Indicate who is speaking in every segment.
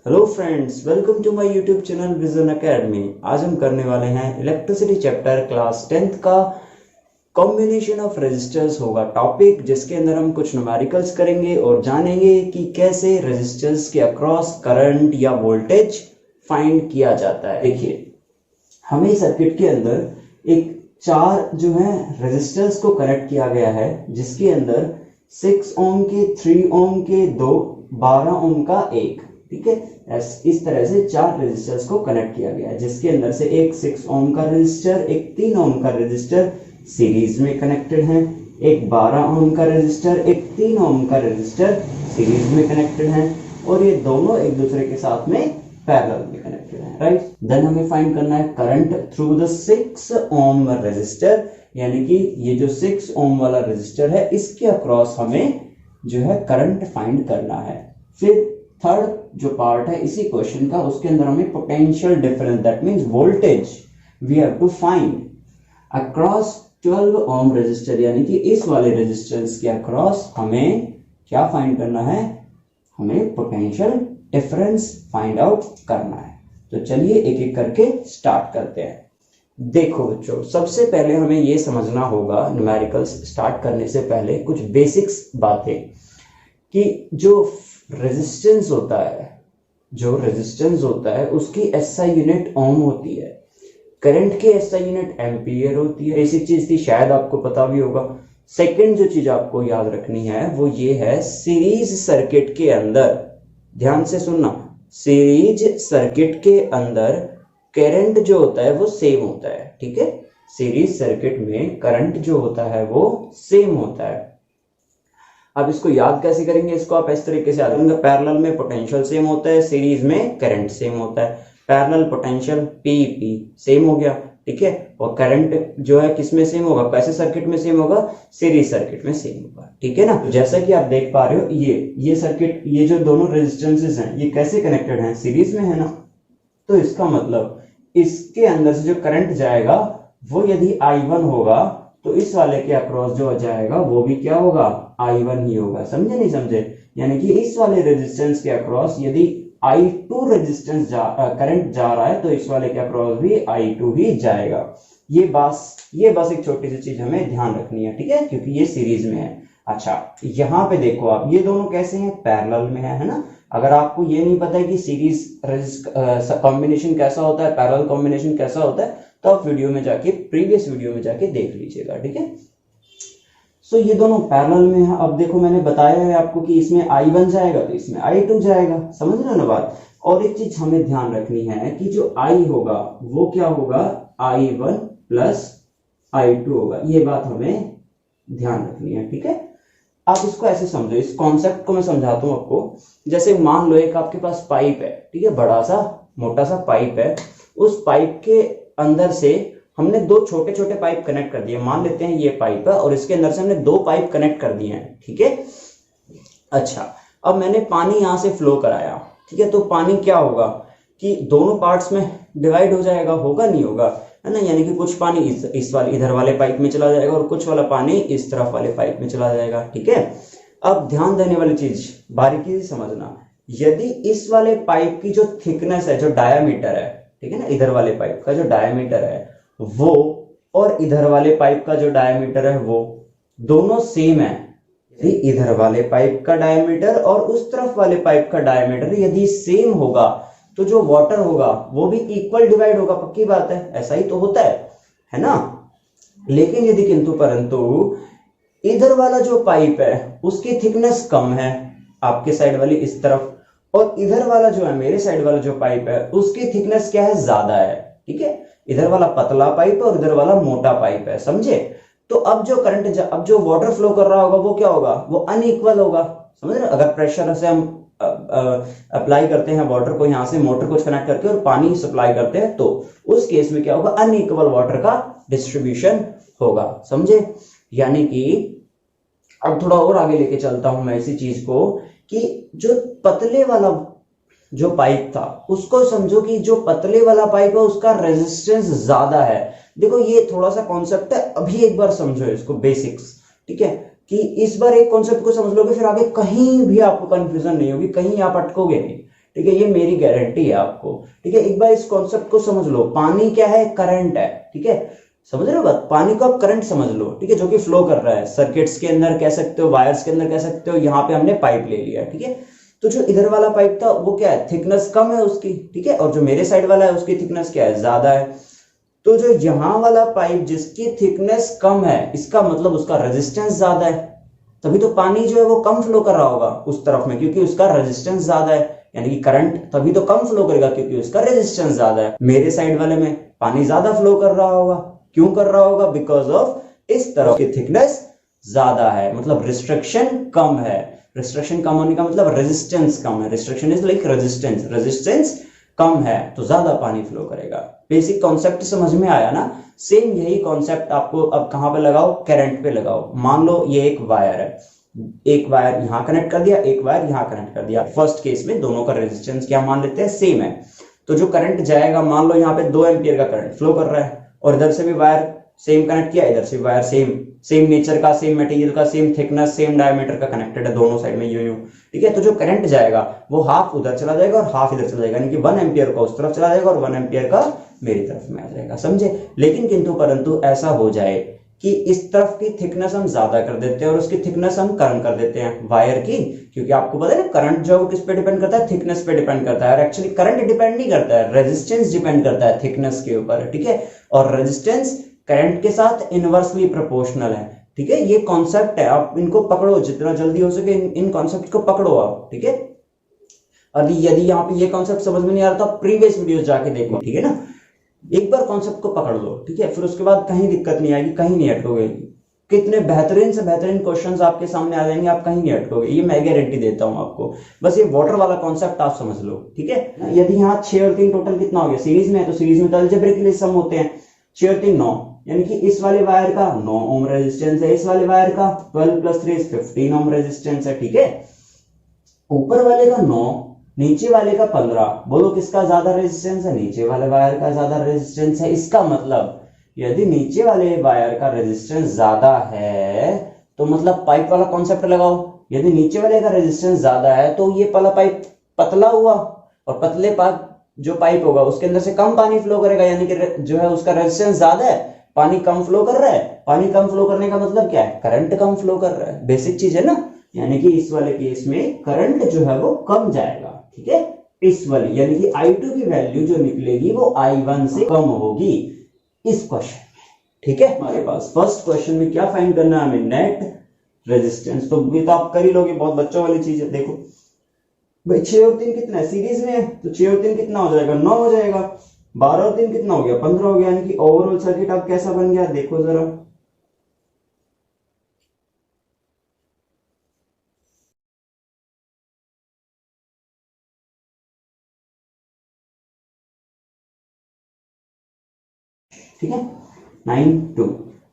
Speaker 1: Hello friends, welcome to my YouTube channel Vision Academy. आज हम करने वाले हैं इलेक्ट्रिसिटी चैप्टर क्लास 10th का कॉम्बिनेशन ऑफ रेजिस्टर्स होगा टॉपिक, जिसके अंदर हम कुछ न्यूमेरिकल्स करेंगे और जानेंगे कि कैसे रेजिस्टर्स के अक्रॉस करंट या वोल्टेज फाइंड किया जाता है। देखिए, हमें सर्किट के अंदर एक चार जो है रेजिस्टर्स को कनेक्ट किया गया है, जिसके अंदर 6 ओम के, 3 ओम के, 12 ओम का एक, ठीक है। इस तरह से चार रेजिस्टर्स को कनेक्ट किया गया है, जिसके अंदर से एक 6 ओम का रेजिस्टर, एक 3 ओम का रेजिस्टर सीरीज में कनेक्टेड है, एक 12 ओम का रेजिस्टर, एक 3 ओम का रेजिस्टर सीरीज में कनेक्टेड है, और ये दोनों एक दूसरे के साथ में पैरेलल में कनेक्टेड है, राइट। देन हमें फाइंड करना है current through the 6 ohm resistor, यानी कि ये जो 6 ओम वाला रेजिस्टर है, इसके अक्रॉस हमें जो है करंट फाइंड करना है। फिर थर्ड जो पार्ट है इसी क्वेश्चन का, उसके अंदर हमें potential difference, that means voltage we have to find across 12 ohm resistor, यानी कि इस वाले रेजिस्टेंस के अक्रॉस हमें क्या फाइंड करना है, हमें पोटेंशियल डिफरेंस फाइंड आउट करना है। तो चलिए एक एक करके स्टार्ट करते हैं। देखो बच्चों, सबसे पहले हमें यह समझना होगा न्यूमेरिकल्स स्टार्ट करने से पहले कुछ बेसिक्स बातें, कि जो रेजिस्टेंस होता है उसकी एसआई यूनिट ओम होती है, करंट की एसआई यूनिट एम्पियर होती है। बेसिक चीज थी, शायद आपको पता भी होगा। सेकंड जो चीज आपको याद रखनी है वो ये है, सीरीज सर्किट के अंदर, ध्यान से सुनना, सीरीज सर्किट के अंदर करंट जो होता है वो सेम होता है, ठीक है। सीरीज सर्किट में करंट जो होता है वो सेम होता है। अब इसको याद कैसे करेंगे, इसको आप इस तरीके से याद करेंगे, पैरेलल में पोटेंशियल सेम होता है, सीरीज में करंट सेम होता है। पैरेलल पोटेंशियल पी सेम हो गया, ठीक है। और करंट जो है किस में सेम होगा, कैसे सर्किट में सेम होगा, सीरीज सर्किट में सेम होगा, ठीक है ना। तो जैसा कि आप देख पा रहे हो, ये सर्किट, ये जो दोनों रेजिस्टेंसेस हैं, ये कैसे कनेक्टेड हैं, सीरीज में है ना। तो इसका मतलब इसके अंदर से जो करंट जाएगा वो यदि I1 होगा, तो इस वाले के अक्रॉस जो जाएगा वो भी क्या होगा, I1 ही होगा। समझे नहीं समझे, यानी कि इस वाले रेजिस्टेंस के अक्रॉस यदि I2 रेजिस्टेंस करंट जा रहा है, तो इस वाले के अक्रॉस भी I2 ही जाएगा। ये बस एक छोटी सी चीज हमें ध्यान रखनी है, ठीक है, क्योंकि ये सीरीज में है। अच्छा, यहाँ पे देखो आप, ये दोनों कैसे हैं, पैरेलल में है ना। अगर आपको ये नहीं पता है कि सीरीज कॉम्बिनेशन कैसा होता है, पैरेलल कॉम्बिनेशन कैसा होता है, तो आप प्रीवियस वीडियो में जाके देख लीजिएगा, ठीक है। सो ये दोनों पैरेलल में है। अब देखो, मैंने बताया है आपको कि इसमें I1 जाएगा तो इसमें I2 जाएगा, समझ रहे हो ना बात। और एक चीज हमें ध्यान रखनी है कि जो I होगा वो क्या होगा, I1 प्लस I2 होगा। ये बात हमें ध्यान रखनी है, ठीक है। आप इसको ऐसे समझो, इस कॉन्सेप्ट को मैं समझाता हूं आपको। जैसे मान लो एक आपके पास पाइप है, ठीक है, बड़ा सा मोटा सा पाइप है। उस पाइप के अंदर से हमने दो छोटे छोटे पाइप कनेक्ट कर दिए। मान लेते हैं ये पाइप है और इसके अंदर से हमने दो पाइप कनेक्ट कर दिए हैं, ठीक है। अच्छा, अब मैंने पानी यहां से फ्लो कराया, ठीक है। तो पानी क्या होगा कि दोनों पार्ट्स में डिवाइड हो जाएगा, होगा नहीं होगा, है ना। यानी कि कुछ पानी इधर वाले पाइप में चला जाएगा और कुछ वाला पानी इस तरफ वाले पाइप में चला जाएगा, ठीक है। अब ध्यान देने वाली चीज, बारीकी से समझना, यदि इस वाले पाइप की जो थिकनेस है, जो डायामीटर है, ठीक है ना, इधर वाले पाइप का जो डायामीटर है वो, और इधर वाले पाइप का जो डायामीटर है वो दोनों सेम है। यदि इधर वाले पाइप का डायामीटर और उस तरफ वाले पाइप का डायामीटर यदि सेम होगा, तो जो वाटर होगा वो भी इक्वल डिवाइड होगा, पक्की बात है, ऐसा ही तो होता है ना। लेकिन यदि किंतु परंतु इधर वाला जो पाइप है उसकी थिकनेस कम है, आपके साइड वाली इस तरफ, और इधर वाला जो है, मेरे साइड वाला जो पाइप है, उसकी थिकनेस क्या है, ज्यादा है, ठीक है। इधर वाला पतला पाइप है और इधर वाला मोटा पाइप है, समझे। तो अब जो वाटर फ्लो कर रहा होगा वो क्या होगा, वो अनइक्वल होगा, समझ रहे। अगर प्रेशर से हम अप्लाई करते हैं वाटर को, यहां से मोटर को कनेक्ट करके और पानी सप्लाई करते हैं, तो उस केस में क्या होगा, अनइक्वल वाटर का डिस्ट्रीब्यूशन होगा, समझे। यानी कि अब थोड़ा और आगे लेके चलता हूं मैं इसी चीज को, कि जो पतले वाला जो पाइप था उसको समझो कि जो पतले वाला पाइप है उसका रेजिस्टेंस ज्यादा है। देखो, ये थोड़ा सा कॉन्सेप्ट है, अभी एक बार समझो इसको, बेसिक्स, ठीक है। कि इस बार एक कॉन्सेप्ट को समझ लोगे, फिर आगे कहीं भी आपको कंफ्यूजन नहीं होगी, कहीं आप अटकोगे नहीं, ठीक है, ये मेरी गारंटी है आपको। ठीक है, एक बार इस कॉन्सेप्ट को समझ लो, पानी क्या है, करंट है। ठीक है, समझ रहे हो बात, पानी को आप करंट समझ लो। ठीक है, जो कि फ्लो कर रहा है सर्किट्स के अंदर कह सकते हो, वायर्स के अंदर कह सकते हो, यहाँ पे हमने पाइप ले लिया। ठीक है, तो जो इधर वाला पाइप था वो क्या है, थिकनेस कम है उसकी। ठीक है, और जो मेरे साइड वाला है उसकी थिकनेस क्या है, ज्यादा है। तो जो यहाँ वाला पाइप जिसकी थिकनेस कम है, इसका मतलब उसका रेजिस्टेंस ज्यादा है, तभी तो पानी जो है वो कम फ्लो कर रहा होगा उस तरफ में, क्योंकि उसका रेजिस्टेंस ज्यादा है। यानी कि करंट तभी तो कम फ्लो करेगा क्योंकि उसका रेजिस्टेंस ज्यादा है। मेरे साइड वाले में पानी ज्यादा फ्लो कर रहा होगा, क्यों कर रहा होगा, बिकॉज ऑफ इस तरफ की थिकनेस ज्यादा है, मतलब रिस्ट्रिक्शन कम है। रिस्ट्रिक्शन कम होने का मतलब रेजिस्टेंस कम है, restriction is like resistance, resistance कम है तो ज्यादा पानी फ्लो करेगा। बेसिक कॉन्सेप्ट समझ में आया ना। सेम यही कॉन्सेप्ट आपको अब कहां पे लगाओ, करंट पे लगाओ। मान लो ये एक वायर है, एक वायर यहां कनेक्ट कर दिया, एक वायर यहां कनेक्ट कर दिया। फर्स्ट केस में दोनों का रेजिस्टेंस क्या मान लेते हैं, सेम है। तो जो करंट जाएगा, मान लो यहाँ पे 2 एम्पियर का करंट फ्लो कर रहा है, और इधर से भी वायर सेम कनेक्ट किया, इधर से वायर सेम नेचर का, सेम मटेरियल का, सेम थिकनेस, सेम डायमीटर का कनेक्टेड है दोनों साइड में यूं। ठीक है, तो जो करंट जाएगा वो हाफ उधर चला जाएगा और हाफ इधर चला जाएगा, यानी कि 1 एम्पियर का उस तरफ चला जाएगा और 1 एम्पियर का मेरी तरफ में आ जाएगा। समझे। लेकिन किंतु परंतु ऐसा हो जाए कि इस तरफ की थिकनेस हम ज्यादा कर देते हैं और उसकी थिकनेस हम कम कर देते हैं वायर की, क्योंकि आपको पता है ना करंट जो है किस पे डिपेंड करता है, थिकनेस पे डिपेंड करता है। और एक्चुअली करंट डिपेंड नहीं करता है, रेजिस्टेंस डिपेंड करता है थिकनेस के ऊपर। ठीक है, और रेजिस्टेंस करंट के साथ इनवर्सली प्रोपोर्शनल है। ठीक है, ये कॉन्सेप्ट है, आप इनको पकड़ो जितना जल्दी हो सके, इन कॉन्सेप्ट को पकड़ो आप। ठीक है, और यदि यहाँ पे ये कॉन्सेप्ट समझ में नहीं आ रहा तो प्रीवियस वीडियो जाके देखो। ठीक है ना, एक बार कॉन्सेप्ट को पकड़ लो। ठीक है, फिर उसके बाद कहीं दिक्कत नहीं आएगी, कहीं नहीं अटकोगे। कितने बेहतरीन से बेहतरीन क्वेश्चंस आपके सामने आ जाएंगे, आप कहीं नहीं अटकोगे, ये मैं गारंटी देता हूं आपको। बस ये वाटर वाला कॉन्सेप्ट आप समझ लो। ठीक है, यदि यहाँ 6 और 3 टोटल कितना हो गया, सीरीज में है, तो सीरीज में तो अलजेब्रिकली सम होते हैं। 6 और 3 9, यानी कि इस वाले वायर का 9 ओम रेजिस्टेंस है, इस वाले वायर का 12 + 3 = 15 ओम रेजिस्टेंस है। ठीक है, ऊपर वाले का 9, नीचे वाले का 15। बोलो किसका ज्यादा रेजिस्टेंस है, नीचे वाले वायर का ज्यादा रेजिस्टेंस है। इसका मतलब यदि नीचे वाले वायर का रेजिस्टेंस ज्यादा है तो मतलब पाइप वाला कॉन्सेप्ट लगाओ, यदि नीचे वाले का रेजिस्टेंस ज्यादा है तो ये वाला पाइप पतला हुआ, और पतले पाइप जो पाइप होगा उसके अंदर से कम पानी फ्लो करेगा, यानी कि जो है उसका रेजिस्टेंस ज्यादा है, पानी कम फ्लो कर रहा है। पानी कम फ्लो करने का मतलब क्या है, करंट कम फ्लो कर रहा है। बेसिक चीज है ना, यानी कि इस वाले केस में करंट जो है वो कम जाएगा। ठीक है, इस वाली यानी कि I2 की वैल्यू जो निकलेगी वो I1 से कम होगी इस क्वेश्चन में। ठीक है, हमारे पास फर्स्ट क्वेश्चन में क्या फाइंड करना है हमें, नेट रेजिस्टेंस। तो ये तो आप कर ही लोगे, बहुत बच्चों वाली चीज है। देखो भाई 6 और 3 कितना है, सीरीज में है, तो 6 और 3 कितना हो जाएगा, 9 हो जाएगा। 12 और 3 कितना हो गया, 15 हो गया। यानी कि ओवरऑल सर्किट अब कैसा बन गया, देखो जरा। ठीक है, 9 2,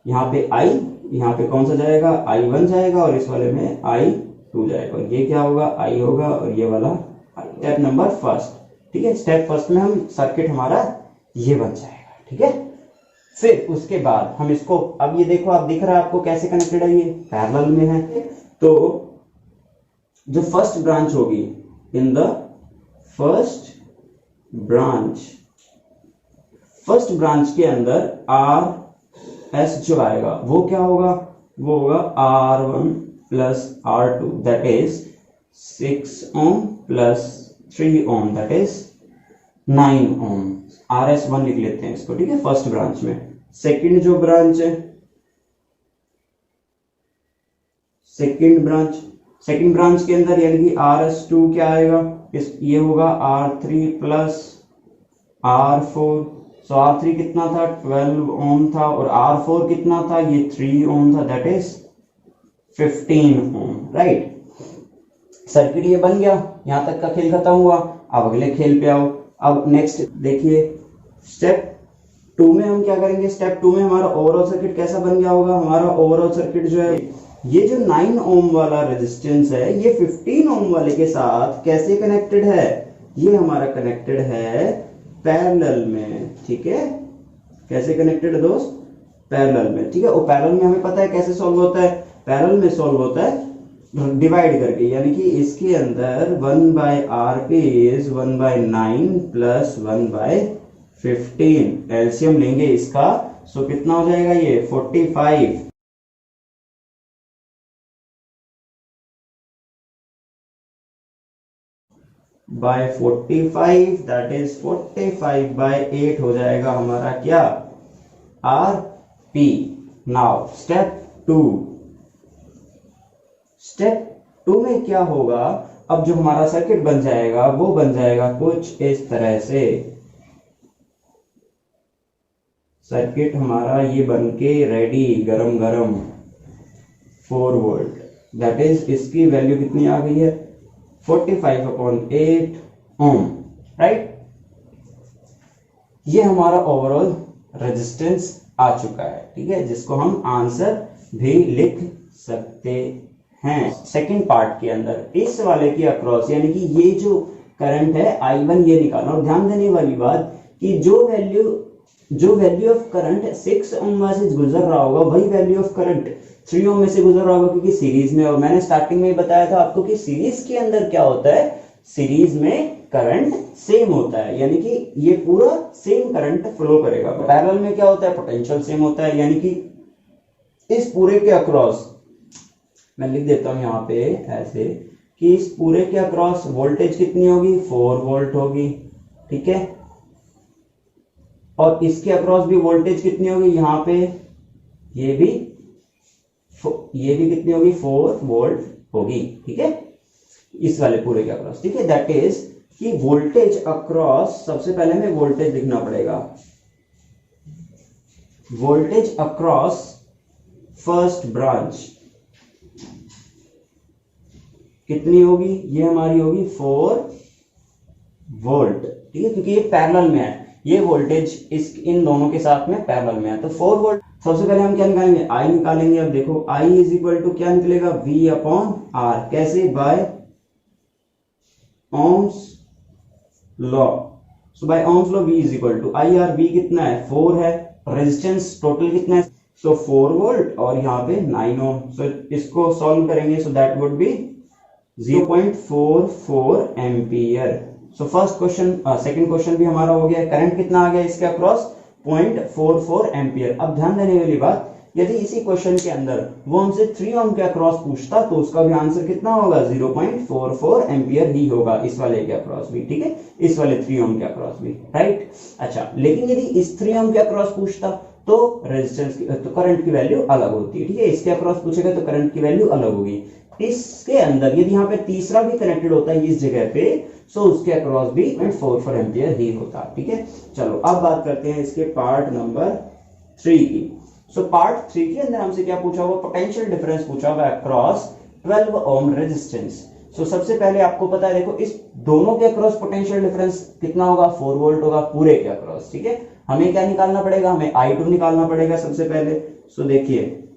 Speaker 1: यहाँ पे I, यहाँ पे कौन सा जाएगा, I1 जाएगा, और इस वाले में I2 जाएगा, और ये क्या होगा, I होगा, और ये वाला I। Step number first. ठीक है, स्टेप फर्स्ट में हम सर्किट हमारा ये बन जाएगा। ठीक है, फिर उसके बाद हम इसको, अब ये देखो, आप दिख रहा है आपको कैसे कनेक्टेड है, ये पैरेलल में है। तो जो फर्स्ट ब्रांच होगी, इन द फर्स्ट ब्रांच के अंदर RS जो आएगा वो क्या होगा, वो होगा R1 + R2 that is 6 ohm + 3 ohm that is 9 ohm. RS1 लिख लेते हैं इसको। ठीक है, फर्स्ट ब्रांच में। सेकंड जो ब्रांच है, सेकंड ब्रांच के अंदर यानी कि RS2 क्या आएगा, ये होगा R3 + R4। सो R3 कितना था, 12 ओम था, और R4 कितना था, ये 3 ओम था, that is 15 ohm. Right, circuit ये बन गया, यहां तक का खेल खत्म हुआ। अब अगले खेल पे आओ। अब नेक्स्ट देखिए, स्टेप 2 में हम क्या करेंगे, स्टेप 2 में हमारा ओवरऑल सर्किट कैसा बन गया होगा। हमारा ओवरऑल सर्किट जो है, ये जो 9 ओम वाला रेजिस्टेंस है ये 15 ओम वाले के साथ कैसे कनेक्टेड है, ये हमारा कनेक्टेड है पैरेलल में। ठीक है, कैसे कनेक्टेड है दोस्त, पैरेलल में। ठीक है, और पैरेलल में हमें पता है कैसे सॉल्व होता है, पैरेलल में सॉल्व होता है डिवाइड करके, यानी कि इसके अंदर 1/r इज 1/9 प्लस 1/15 एलसीएम लेंगे इसका, सो कितना हो जाएगा ये 45 बाय 45, दैट इज 45/8 हो जाएगा हमारा क्या R P. Now step two में क्या होगा, अब जो हमारा सर्किट बन जाएगा वो बन जाएगा कुछ इस तरह से। सर्किट हमारा ये बन के रेडी, गरम गरम 4 वोल्ट, दैट इज इसकी वैल्यू कितनी आ गई है 45/8 ओम, राइट। ये हमारा ओवरऑल रेजिस्टेंस आ चुका है, ठीक है, जिसको हम आंसर भी लिख सकते हैं। सेकंड पार्ट के अंदर इस वाले की अक्रॉस, यानी कि ये जो करंट है I1 ये निकालना, और ध्यान देने वाली बात कि जो वैल्यू ऑफ करंट 6 ओम से गुजर रहा होगा वही वैल्यू ऑफ करंट 3 ओम में से गुजर रहा होगा, क्योंकि सीरीज में, और मैंने स्टार्टिंग में बताया था आपको कि सीरीज के अंदर क्या होता है, सीरीज में करंट सेम होता है, यानी कि ये पूरा सेम करंट फ्लो करेगा। पैरेलल में क्या होता है, पोटेंशियल सेम होता है, यानी कि इस पूरे के अक्रॉस मैं लिख देता हूं यहां पे ऐसे कि इस पूरे के अक्रॉस वोल्टेज कितनी होगी 4 वोल्ट होगी, ठीक है, और इसके अक्रॉस भी वोल्टेज कितनी होगी, यहां पे ये भी कितनी होगी 4 वोल्ट होगी, ठीक है, इस वाले पूरे के अक्रॉस, ठीक है। दैट इज कि वोल्टेज अक्रॉस, सबसे पहले हमें वोल्टेज लिखना पड़ेगा, वोल्टेज अक्रॉस फर्स्ट ब्रांच कितनी होगी, ये हमारी होगी 4 वोल्ट, ठीक है, क्योंकि ये पैरेलल में है, ये वोल्टेज इन दोनों के साथ में पैरेलल में है, तो 4 वोल्ट। सबसे पहले हम क्या निकालेंगे, I निकालेंगे। अब देखो I इज इक्वल टू क्या निकलेगा, V/R, कैसे, by Ohm's law. So by Ohm's law V is equal to IR, V कितना है 4 है, रेजिस्टेंस टोटल कितना है, सो 4 वोल्ट और यहाँ पे 9 ओम। सो इसको सॉल्व करेंगे, so that would B 0.44 ampere. So first question, second question भी हमारा हो गया। करंट कितना आ गया इसके अक्रॉस 0.44 एम्पियर। अब ध्यान देने वाली बात, यदि इसी क्वेश्चन के अंदर वो हमसे 3 ओम के अक्रॉस पूछता तो उसका भी आंसर कितना होगा 0.44 एम्पियर ही होगा, इस वाले के अक्रॉस भी, ठीक है, इस वाले 3 ओम के अक्रॉस भी, राइट। अच्छा, लेकिन यदि इस 3 ओम के अक्रॉस पूछता तो रेजिस्टेंस की, तो करंट की वैल्यू अलग होती है, ठीक है, इसके अक्रॉस पूछेगा तो करंट की वैल्यू अलग होगी। इसके अंदर यदि यहाँ पे तीसरा भी कनेक्टेड होता है इस जगह पे, सो उसके अक्रॉस भी 0.44 एम्पियर ही होता, ठीक है। चलो अब बात करते हैं इसके पार्ट नंबर 3 की। सो पार्ट 3 के अंदर हमसे क्या पूछा हुआ, पोटेंशियल डिफरेंस पूछा हुआ अक्रॉस 12 ओम रेजिस्टेंस। सो सबसे पहले आपको पता है, देखो इस दोनों के अक्रॉस पोटेंशियल डिफरेंस कितना होगा 4 वोल्ट होगा पूरे के अक्रॉस, ठीक है। हमें क्या निकालना पड़ेगा, हमें I2 निकालना पड़ेगा सबसे पहले। सो देखिए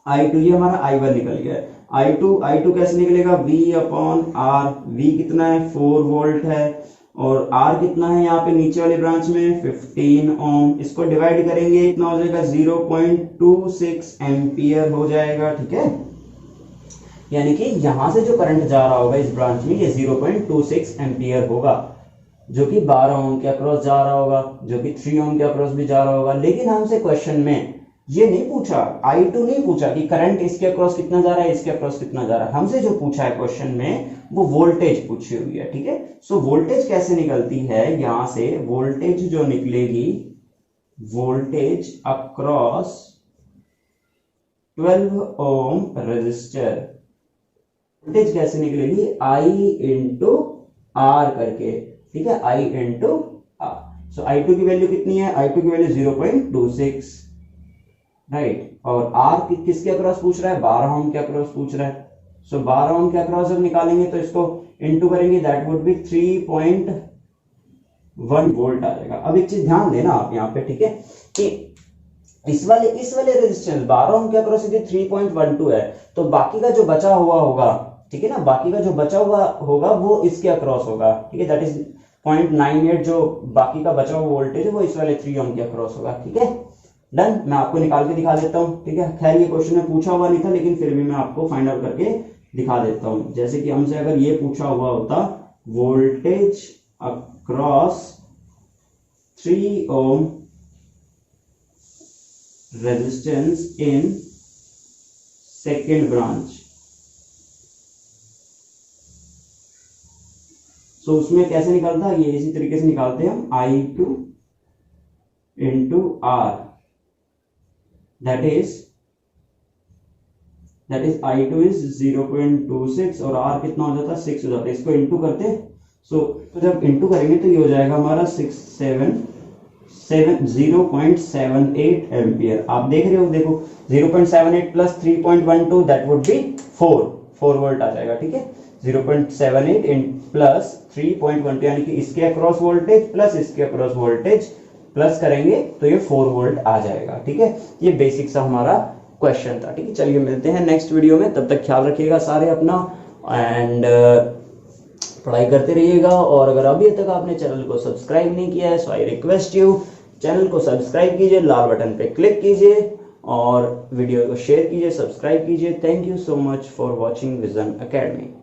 Speaker 1: I2, ये हमारा I1 निकल गया है। I2 कैसे निकलेगा, V/R, V कितना है 4 वोल्ट है, और R कितना है यहाँ पे नीचे वाली ब्रांच में 15 ओम। इसको डिवाइड करेंगे इतना हो जाएगा 0.26 एम्पियर हो जाएगा, ठीक है। यानी कि यहां से जो करंट जा रहा होगा इस ब्रांच में ये 0.26 एम्पियर होगा, जो कि 12 ओम के अक्रॉस जा रहा होगा, जो कि 3 ओम के अक्रॉस भी जा रहा होगा। लेकिन हमसे क्वेश्चन में ये नहीं पूछा, I2 नहीं पूछा कि करंट इसके अक्रॉस कितना जा रहा है, इसके अक्रॉस कितना जा रहा है। हमसे जो पूछा है क्वेश्चन में वो वोल्टेज पूछी हुई है, ठीक है। सो वोल्टेज कैसे निकलती है, यहां से वोल्टेज जो निकलेगी, voltage across 12 ohm resistor, voltage कैसे निकलेगी I इंटू R करके, ठीक है, I into R। So I2 की वैल्यू कितनी है, I2 की वैल्यू 0.26, राइट, और R किसके अक्रॉस पूछ रहा है, 12 ओम के अक्रॉस पूछ रहा है। सो 12 ओम के अक्रॉस जब निकालेंगे तो इसको इनटू करेंगे, दैट वुड बी 3.1 वोल्ट आ जाएगा। अब एक चीज ध्यान देना आप यहाँ पे, ठीक है, कि इस वाले रेजिस्टेंस 12 ओम के अक्रॉस यदि 3.12 है तो बाकी का जो बचा हुआ होगा, ठीक है ना, बाकी का जो बचा हुआ होगा वो इसके अक्रॉस होगा, ठीक है, दैट इज 0.98, जो बाकी का बचा हुआ वोल्टेज है वो इस वाले 3 ओम के अक्रॉस होगा, ठीक है। डन, मैं आपको निकाल के दिखा देता हूं, ठीक है। खैर ये क्वेश्चन में पूछा हुआ नहीं था, लेकिन फिर भी मैं आपको फाइंड आउट करके दिखा देता हूं। जैसे कि हमसे अगर ये पूछा हुआ होता voltage across 3 ohm resistance in second branch, तो उसमें कैसे निकलता है, ये इसी तरीके से निकालते हैं हम I2 into R, that is I2 is 0.26 और R कितना हो जाता है 6 हो जाता है, इसको इंटू करते हैं। सो तो जब इंटू करेंगे तो ये हो जाएगा हमारा 0.78 एम्पियर। आप देख रहे हो, देखो 0.78 plus 3.12 that would be 4 volt आ जाएगा, ठीक है। 0.78 प्लस 3.12 यानी कि इसके अक्रॉस वोल्टेज प्लस इसके अक्रॉस वोल्टेज प्लस करेंगे तो ये 4 वोल्ट आ जाएगा, ठीक है। ये बेसिक सा हमारा क्वेश्चन था, ठीक है। चलिए मिलते हैं नेक्स्ट वीडियो में, तब तक ख्याल रखिएगा सारे अपना एंड पढ़ाई करते रहिएगा। और अगर अभी तक आपने चैनल को सब्सक्राइब नहीं किया है सो आई रिक्वेस्ट यू, चैनल को सब्सक्राइब कीजिए, लाल बटन पे क्लिक कीजिए और वीडियो को शेयर कीजिए, सब्सक्राइब कीजिए। Thank you so much for watching vision academy.